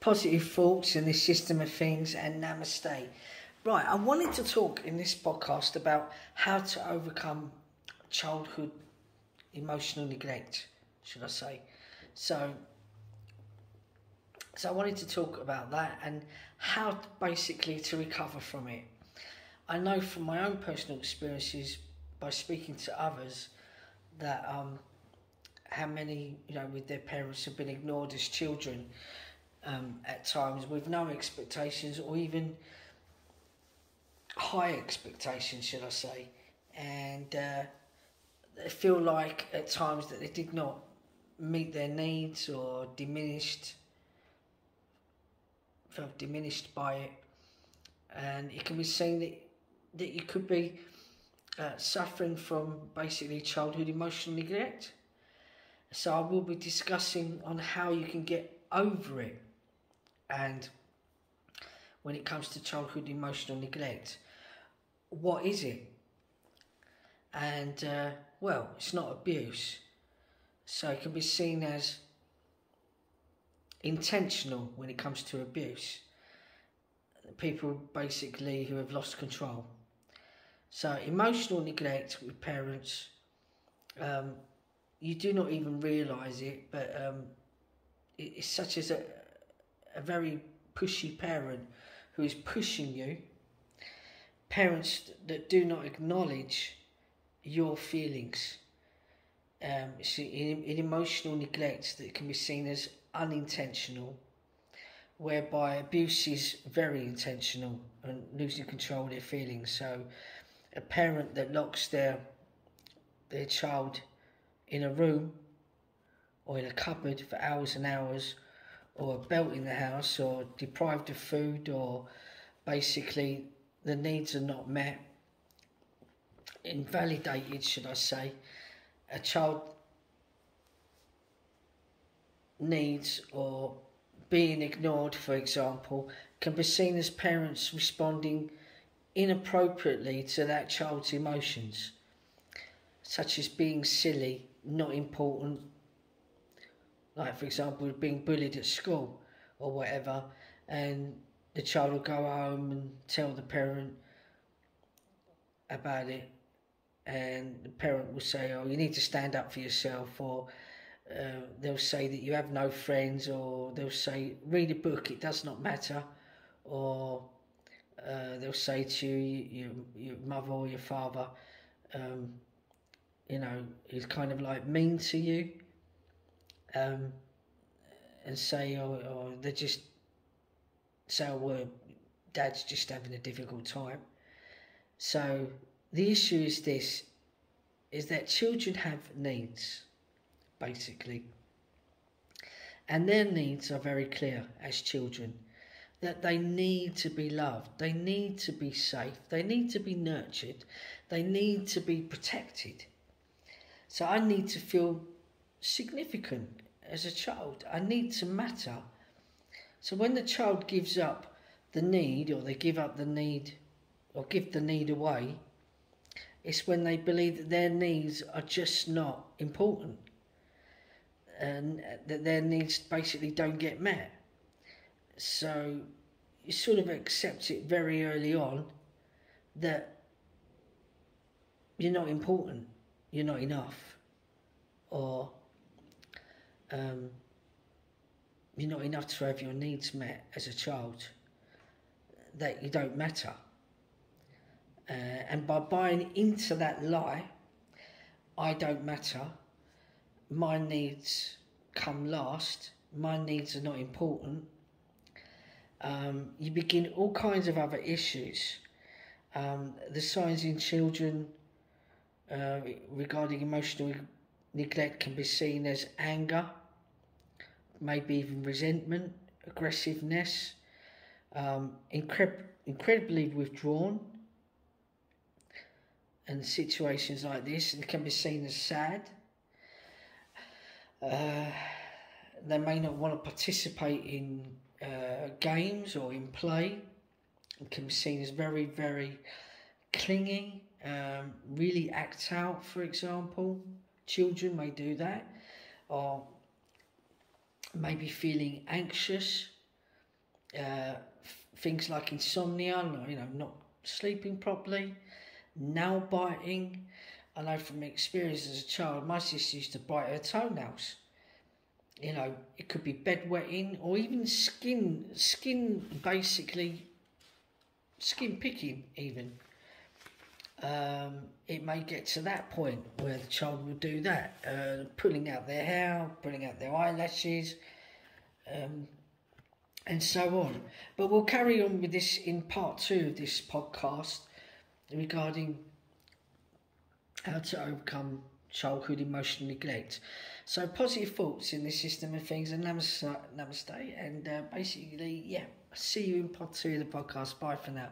positive thoughts in this system of things, and namaste. Right, I wanted to talk in this podcast about how to overcome childhood emotional neglect, should I say. So I wanted to talk about that and how basically to recover from it. I know from my own personal experiences by speaking to others that how many, with their parents have been ignored as children at times with no expectations or even high expectations, should I say. And they feel like at times that they did not meet their needs or felt diminished by it. And it can be seen that you could be suffering from basically childhood emotional neglect. So I will be discussing on how you can get over it. And when it comes to childhood emotional neglect, what is it? And well, it's not abuse. So it can be seen as intentional when it comes to abuse. People basically who have lost control. So emotional neglect with parents, you do not even realise it, but it's such as a very pushy parent who is pushing you. Parents that do not acknowledge your feelings. In emotional neglect that can be seen as unintentional, whereby abuse is very intentional and losing control of their feelings. So a parent that locks their child in a room or in a cupboard for hours and hours, or a belt in the house, or deprived of food, or basically the needs are not met, invalidated, should I say. A child needs or being ignored, for example, can be seen as parents responding inappropriately to that child's emotions, such as being silly, not important, like for example being bullied at school or whatever, and the child will go home and tell the parent about it, and the parent will say, oh, you need to stand up for yourself, or they'll say that you have no friends, or they'll say read a book, it does not matter, or they'll say to you, your mother or your father, is kind of like mean to you, and say, or they just say, oh, well, dad's just having a difficult time. So the issue is this, is that children have needs, basically. And their needs are very clear as children, that they need to be loved, they need to be safe, they need to be nurtured, they need to be protected. So I need to feel significant as a child. I need to matter. So when the child gives up the need, or they give up the need, or give the need away, it's when they believe that their needs are just not important, and that their needs basically don't get met. So you sort of accept it very early on that you're not important, you're not enough, or you're not enough to have your needs met as a child, that you don't matter. And by buying into that lie, I don't matter, my needs come last, my needs are not important, you begin all kinds of other issues. The signs in children regarding emotional neglect can be seen as anger, maybe even resentment, aggressiveness, incredibly withdrawn. And situations like this, it can be seen as sad. They may not want to participate in games or in play. It can be seen as very, very clingy, really act out, for example. Children may do that, or maybe feeling anxious, things like insomnia, not sleeping properly, nail biting. I know from experience as a child, my sister used to bite her toenails. It could be bedwetting or even basically skin picking even. It may get to that point where the child will do that, pulling out their hair, pulling out their eyelashes, and so on. But we'll carry on with this in part 2 of this podcast regarding how to overcome childhood emotional neglect. So positive thoughts in this system of things, and namaste, and basically, see you in part 2 of the podcast. Bye for now.